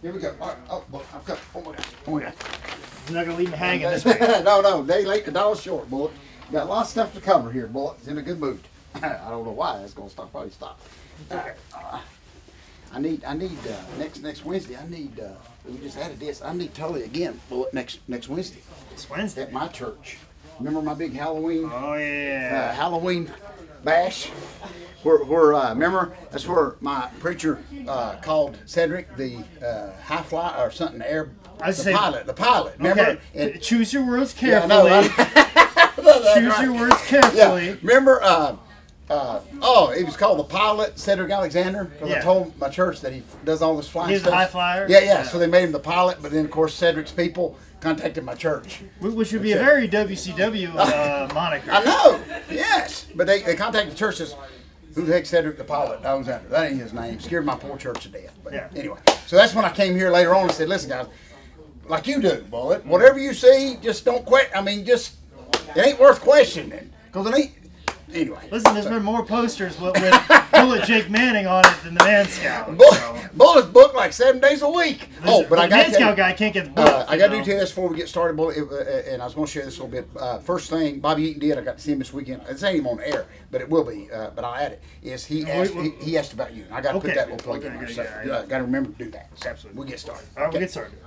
Here we go. All right. Oh, look, I've got. Oh my God. Oh my God. You're not gonna leave me hanging this way. No. They late the dollar short, bullet. Got a lot of stuff to cover here, bullet. It's in a good mood. I don't know why that's gonna stop. Probably stop. Okay. I need next Wednesday. We just added this. I need Tully again, bullet next Wednesday. It's Wednesday At my church. Remember my big Halloween? Oh yeah. Halloween bash. Remember that's where my preacher called Cedric the high fly or something pilot. The pilot. Remember? Okay. And, choose your words carefully. Choose right. your words carefully. Yeah. Remember? He was called the pilot, Cedric Alexander. Because I told my church that he does all this flying He's stuff. the high flyer. Yeah. So they made him the pilot, but then of course Cedric's people contacted my church. Which would be a very WCW moniker. I know. Yes, but they contacted the church. Says, who the heck's Cedric the pilot Alexander? That ain't his name. Scared my poor church to death. But anyway, so that's when I came here later on and said, listen guys, like you do, Bullet, whatever you see, just don't quit. I mean, just it ain't worth questioning because it ain't. Anyway. Listen, there's been more posters with Bullet Jake Manning on it than the Man Scout. Bullet's booked like 7 days a week. But I got Man Scout guy can't get the book. I got to do this before we get started, Bullet, and I was going to share this a little bit. First thing Bobby Eaton did, I got to see him this weekend. It's ain't even on air, but it will be. But I'll add it. Is he asked about you? And I got to put that little plug in there. So got to remember to do that. So absolutely. We'll get started. All right, we'll get started.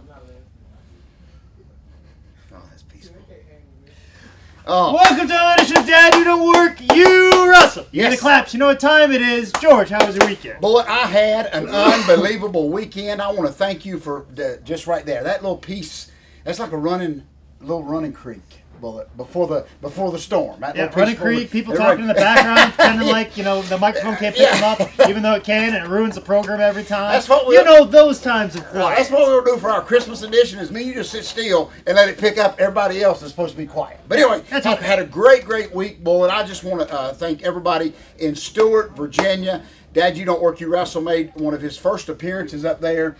Oh. Welcome to our edition of Dad, You Don't Work, You Wrestle. Yes. The claps. You know what time it is. George, how was your weekend? Bullet, I had an unbelievable weekend. I want to thank you for just right there. That little piece, that's like a little running creek, Bullet, before the storm. That running creek, people talking in the background, pretending like, the microphone can't pick them up, even though it can, and it ruins the program every time. That's what those times of quiet. That's what we'll do for our Christmas edition is me, you just sit still and let it pick up. Everybody else is supposed to be quiet. But anyway, I've had a great week, Bullet. I just want to thank everybody in Stewart, Virginia. Dad, You Don't Work, You Wrestle made one of his first appearances up there.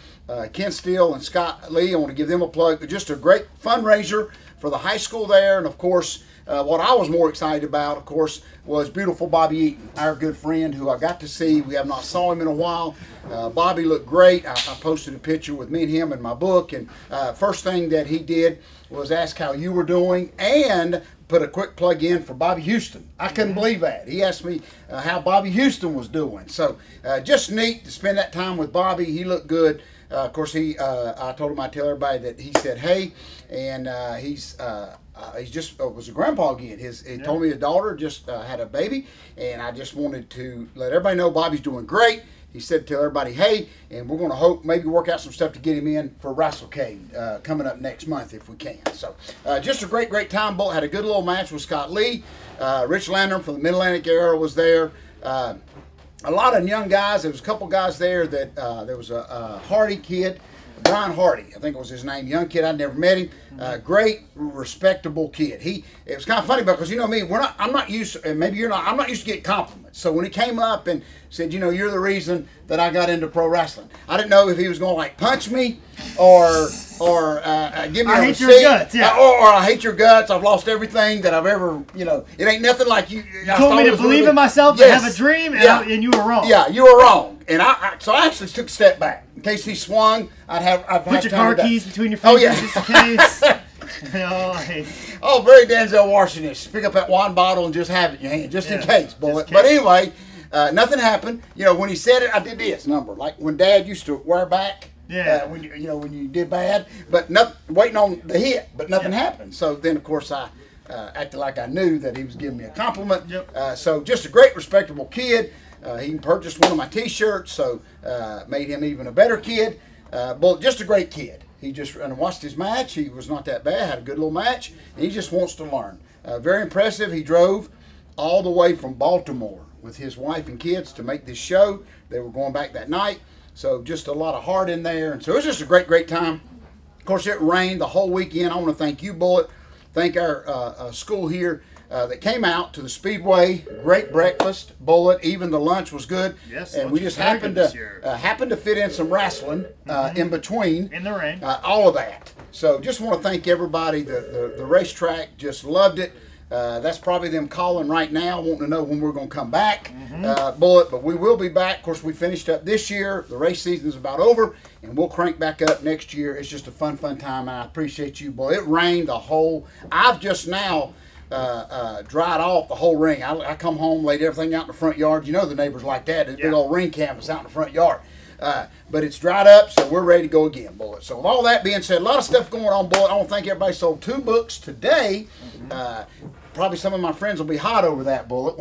Ken Steele and Scott Lee, I want to give them a plug. Just a great fundraiser for the high school there. And, of course, what I was more excited about, of course, was beautiful Bobby Eaton, our good friend who I got to see. We have not saw him in a while. Bobby looked great. I posted a picture with me and him in my book. And first thing that he did was ask how you were doing and put a quick plug in for Bobby Houston. I couldn't believe that. He asked me how Bobby Houston was doing. So just neat to spend that time with Bobby. He looked good. Of course, I told him I'd tell everybody that he said hey, and he's just was a grandpa again. He told me his daughter just had a baby, and I just wanted to let everybody know Bobby's doing great. He said tell everybody hey, and we're going to maybe work out some stuff to get him in for Wrestlecade coming up next month if we can. So just a great time. Bullet had a good little match with Scott Lee. Rich Landrum from the Mid-Atlantic area was there. A lot of young guys. There was a couple guys there that there was a Hardy kid, Brian Hardy, I think it was his name. Young kid, I'd never met him. Great, respectable kid. It was kind of funny because me, I'm not used to, and maybe you're not. I'm not used to getting compliments. So when he came up and said, you're the reason that I got into pro wrestling, I didn't know if he was going to like punch me or give me I a hate receipt, your guts, yeah. or I hate your guts. I've lost everything that I've ever. It ain't nothing like you. You told me to believe in myself and have a dream, and you were wrong. Yeah, you were wrong. And so I actually took a step back. In case he swung, I'd put your car keys between your fingers just in case. Very Denzel Washington. Pick up that wine bottle and just have it in your hand, just in case, Bullet. But anyway, nothing happened. When he said it, I did this number. Like when Dad used to wear back. Yeah. When you did bad, but waiting on the hit, but nothing happened. So then, of course, I acted like I knew that he was giving me a compliment. Yep. So just a great, respectable kid. He purchased one of my T-shirts, so made him even a better kid. But just a great kid. He just watched his match. He was not that bad. Had a good little match. And he just wants to learn. Very impressive. He drove all the way from Baltimore with his wife and kids to make this show. They were going back that night. So just a lot of heart in there. And so it was just a great time. Of course, it rained the whole weekend. I want to thank you, Bullet. Thank our school here that came out to the Speedway. Great breakfast, Bullet. Even the lunch was good. Yes, and we just happened to fit in some wrestling in between. In the rain. All of that. So just want to thank everybody. The racetrack just loved it. That's probably them calling right now, wanting to know when we're going to come back, Bullet. But we will be back. Of course, we finished up this year. The race season is about over, and we'll crank back up next year. It's just a fun time, and I appreciate you, Bullet. It rained the whole. I've just now dried off the whole ring. I come home, laid everything out in the front yard. You know the neighbors like that. There's big old ring canvas out in the front yard. But it's dried up, so we're ready to go again, Bullet. So with all that being said, a lot of stuff going on, Bullet. I want to thank everybody. Sold 2 books today. Probably some of my friends will be hot over that, Bullet,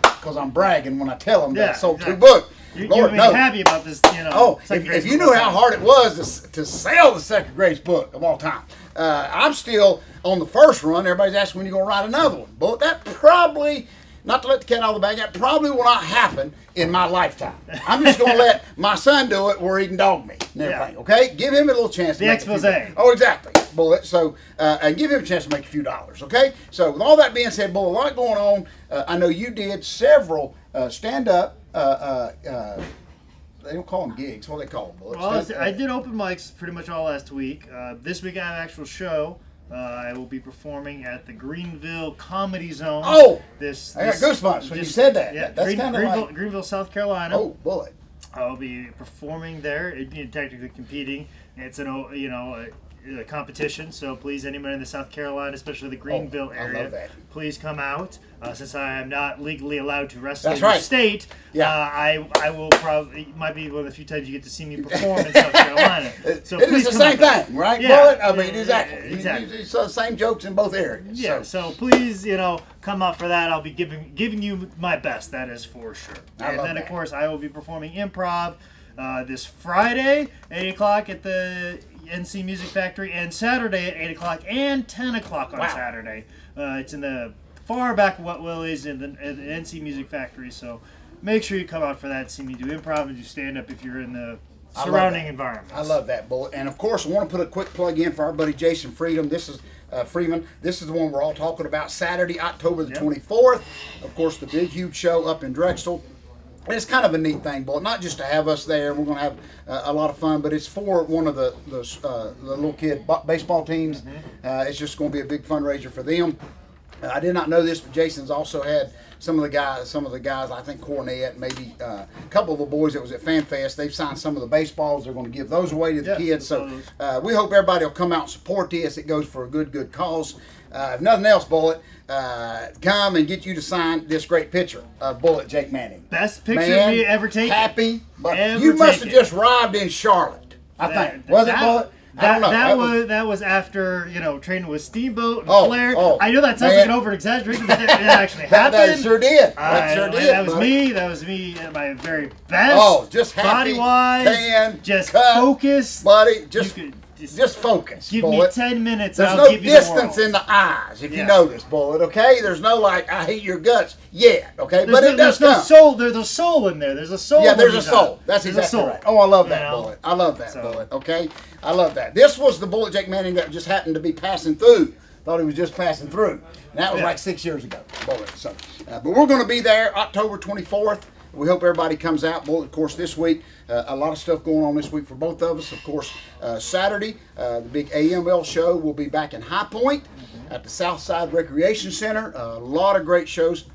because I'm bragging when I tell them that I sold 2 books. You're happy about this, you know. Oh, if you knew how hard it was to sell the second greatest book of all time. I'm still on the first run. Everybody's asking when you're going to write another one. Bullet, that probably, not to let the cat out of the bag, that probably will not happen in my lifetime. I'm just going to let my son do it where he can dog me and everything, okay? Give him a little chance to make expose. Oh, exactly, Bullet. So, and give him a chance to make a few dollars, okay? So, with all that being said, Bullet, a lot going on. I know you did several stand-up, they don't call them gigs. What do they call them, Bullet? Well, I did open mics pretty much all last week. This week I have an actual show. I will be performing at the Greenville Comedy Zone. Oh! I got goosebumps when you said that. Yeah, that's kind of like... Greenville, South Carolina. Oh, Bullet. I'll be performing there, technically competing. It's a competition, so please, anyone in the South Carolina, especially the Greenville area, please come out. Since I am not legally allowed to wrestle in the state, I will probably, it might be one of the few times you get to see me perform in South Carolina. So it's the same thing, right, Bullet? I mean, exactly. You saw the same jokes in both areas. Yeah, so please, come out for that. I'll be giving you my best, that is for sure. And then, of course, I will be performing improv this Friday, 8 o'clock at the NC Music Factory, and Saturday at 8 o'clock and 10 o'clock on Saturday. It's in the far back of What Willie's at the NC Music Factory, so make sure you come out for that, see me do improv and do stand-up if you're in the surrounding environment. I love that, Bullet. And of course, I want to put a quick plug in for our buddy Jason Freedom. This is Freeman. This is the one we're all talking about, Saturday, October the 24th. Of course, the big, huge show up in Drexel. It's kind of a neat thing, Bullet. Not just to have us there. We're going to have a lot of fun, but it's for one of the little kid baseball teams. It's just going to be a big fundraiser for them. I did not know this, but Jason's also had some of the guys, I think Cornette, maybe a couple of the boys that was at Fan Fest, they've signed some of the baseballs. They're going to give those away to the kids. So we hope everybody will come out and support this. It goes for a good cause. If nothing else, Bullet, come and get you to sign this great picture of Bullet Jake Manning. Best picture we ever taken. Happy. But you must have just arrived in Charlotte, I think. Was it, Bullet? That was after, training with Steamboat and Flair. I know that sounds like an over-exaggeration, but it actually happened. That sure did. That was me. That was me at my very best. Just happy, body-wise, tan, just focused. Buddy, just focus. Give Bullet. me 10 minutes. There's and I'll give you no distance the world. in the eyes, if you notice, Bullet. Okay, there's no I hate your guts yet. Okay, but it does come. Soul. There's a soul in there. There's a soul. Yeah, there's a soul. That's exactly right. Oh, I love that, Bullet. I love that, Bullet. Okay, I love that. This was the Bullet Jake Manning that just happened to be passing through. Thought he was just passing through. And that was like 6 years ago, Bullet. So, but we're going to be there October 24th. We hope everybody comes out. Bullet, of course, this week, a lot of stuff going on this week for both of us. Of course, Saturday, the big AML show will be back in High Point at the Southside Recreation Center. A lot of great shows.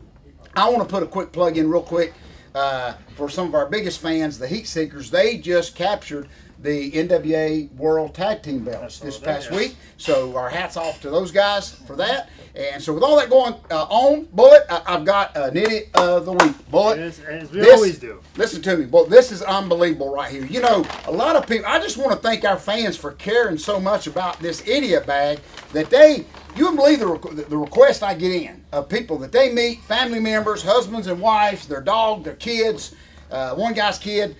I want to put a quick plug in real quick for some of our biggest fans, the Heat Seekers. They just captured the NWA World Tag Team belts this past week. So our hats off to those guys for that. And so with all that going on, Bullet, I've got an idiot of the week. Bullet. As we always do. Listen to me, Bullet. This is unbelievable right here. A lot of people, I just want to thank our fans for caring so much about this idiot bag that you wouldn't believe the request I get in of people that they meet, family members, husbands and wives, their dog, their kids. One guy's kid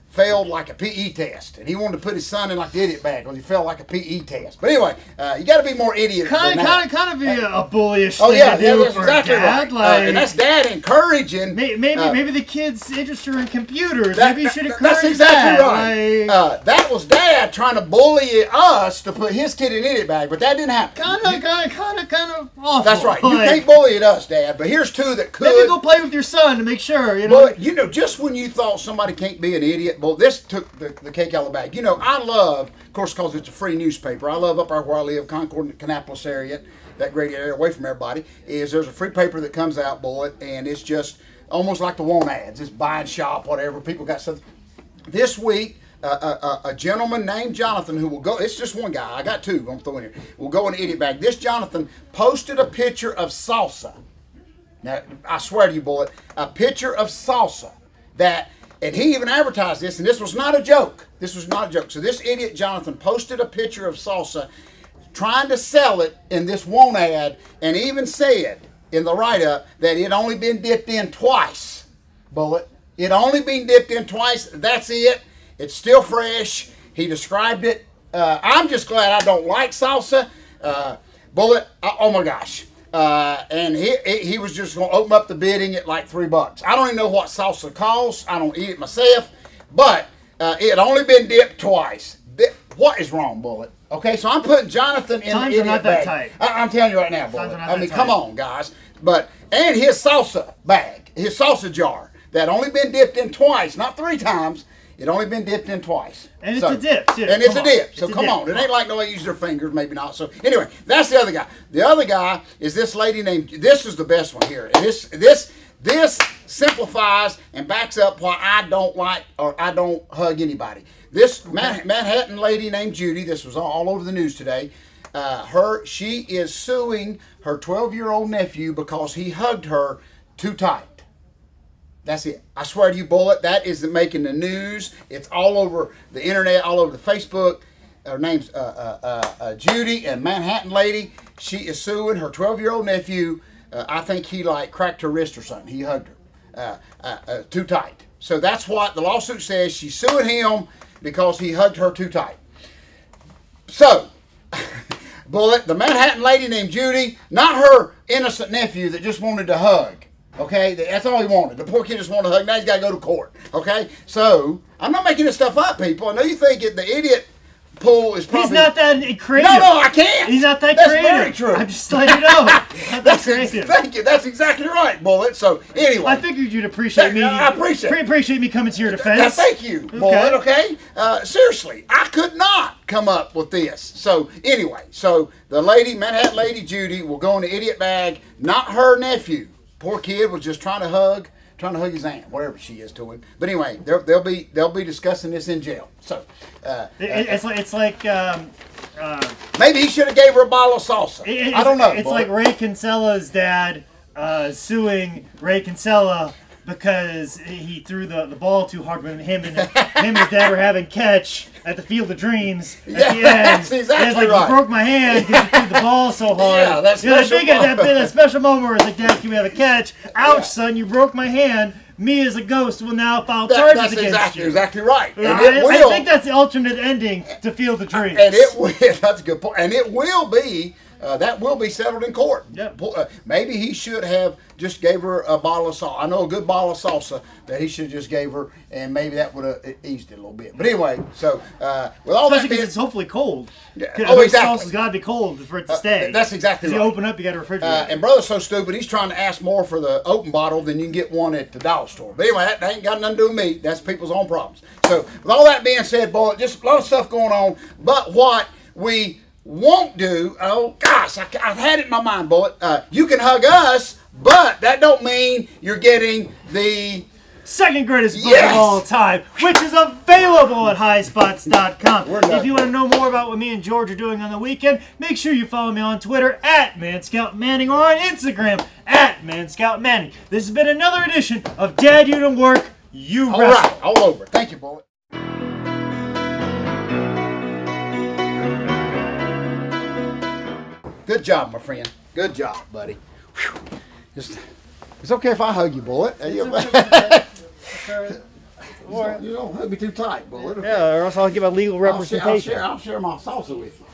failed like a PE test, and he wanted to put his son in like the idiot bag because he failed like a PE test. But anyway, you got to be more idiot. Kind of be a bullyish thing to do that's for exactly dad. Right. And that's dad encouraging. Maybe the kid's interested in computers. Maybe you should encourage That's exactly that. Right. That was dad trying to bully us to put his kid in an idiot bag, but that didn't happen. Kind of awful. That's right. You can't bully at us, Dad. But here's two that could. Maybe go play with your son to make sure. But just when you thought somebody can't be an idiot, well, this took the cake out of the bag. I love, of course, because it's a free newspaper. I love up where I live, Concord, Kannapolis area. that great area away from everybody, is there's a free paper that comes out, Bullet, and it's just almost like the want ads. It's buy and shop, whatever. People got stuff. This week, a gentleman named Jonathan who will go, it's just one guy, I got two, I'm going to throw in here, will go in an idiot bag. This Jonathan posted a picture of salsa. Now, I swear to you, Bullet, a picture of salsa that, and he even advertised this, and this was not a joke. This was not a joke. So this idiot Jonathan posted a picture of salsa trying to sell it in this want ad, and even said in the write-up that it had only been dipped in twice, Bullet. It only been dipped in twice. That's it. It's still fresh. He described it. I'm just glad I don't like salsa. Bullet, oh my gosh. And he was just going to open up the bidding at like $3. I don't even know what salsa costs. I don't eat it myself. But it had only been dipped twice. What is wrong, Bullet? Okay, so I'm putting Jonathan in Times the are not that tight. I'm telling you right now, Bullet. I mean, come on, guys. And his salsa bag, his salsa jar, that only been dipped in twice, not 3 times. It only been dipped in twice. And it's a dip, too. And it's a dip. So come on. It ain't like nobody uses their fingers, maybe not. So anyway, that's the other guy. The other guy is this lady named, this is the best one here. And this simplifies and backs up why I don't like or I don't hug anybody. This Manhattan lady named Judy, this was all over the news today. She is suing her 12-year-old nephew because he hugged her too tight. That's it. I swear to you, Bullet, that is making the news. It's all over the internet, all over the Facebook. Her name's Judy, and Manhattan lady. She is suing her 12-year-old nephew. I think he like cracked her wrist or something. He hugged her too tight. So that's what the lawsuit says. She's suing him because he hugged her too tight. So, Bullet, the Manhattan lady named Judy, not her innocent nephew that just wanted to hug. Okay, that's all he wanted. The poor kid just wanted to hug. Now he's got to go to court. Okay, so I'm not making this stuff up, people. I know you think the idiot pool is probably. He's not that creative. No, I can't. He's not that that's creative. That's very true. I'm just letting you know. Not that creative. Thank you. That's exactly right, Bullet. So anyway, I figured you'd appreciate me. I appreciate me coming to your defense. Thank you, Bullet. Okay. Seriously, I could not come up with this. So anyway, so the lady, Manhattan lady Judy, will go in the idiot bag. Not her nephew. Poor kid was just trying to hug his aunt, whatever she is to him. But anyway, they'll be discussing this in jail. So it's like maybe he should have gave her a bottle of salsa. I don't know. It's like Ray Kinsella's dad suing Ray Kinsella because he threw the ball too hard when him and his dad were having catch at the Field of Dreams at the end. That's exactly it's like, right. You broke my hand because you threw the ball so hard. Yeah, that's that special moment where it's like, Dad, can we have a catch? Ouch, son, you broke my hand. Me as a ghost will now file charges against you. Exactly right. And I think that's the alternate ending to Field of Dreams. And it will. That's a good point. And it will be. That will be settled in court. Yep. Maybe he should have just gave her a bottle of salsa. I know a good bottle of salsa that he should have just gave her, and maybe that would have eased it a little bit. But anyway, so with all especially that, because it's hopefully cold. Yeah. Oh, exactly. Salsa's got to be cold for it to stay. That's exactly right. You open up, you got to refrigerate. And brother's so stupid, he's trying to ask more for the open bottle than you can get one at the dollar store. But anyway, that ain't got nothing to do with me. That's people's own problems. So with all that being said, boy, just a lot of stuff going on. But what we won't do, oh gosh, I've had it in my mind, Bullet. You can hug us, but that don't mean you're getting the second greatest book of all time, which is available at highspots.com. If you want to know more about what me and George are doing on the weekend, make sure you follow me on Twitter at ManScoutManning or on Instagram at ManScoutManning. This has been another edition of Dad, You Don't Work, You Wrestle. All right, all over. Thank you, Bullet. Good job, my friend. Good job, buddy. Whew. It's okay if I hug you, Bullet. You don't hug me too tight, Bullet. Okay? Yeah, or else I'll give a legal representation. I'll share my salsa with you.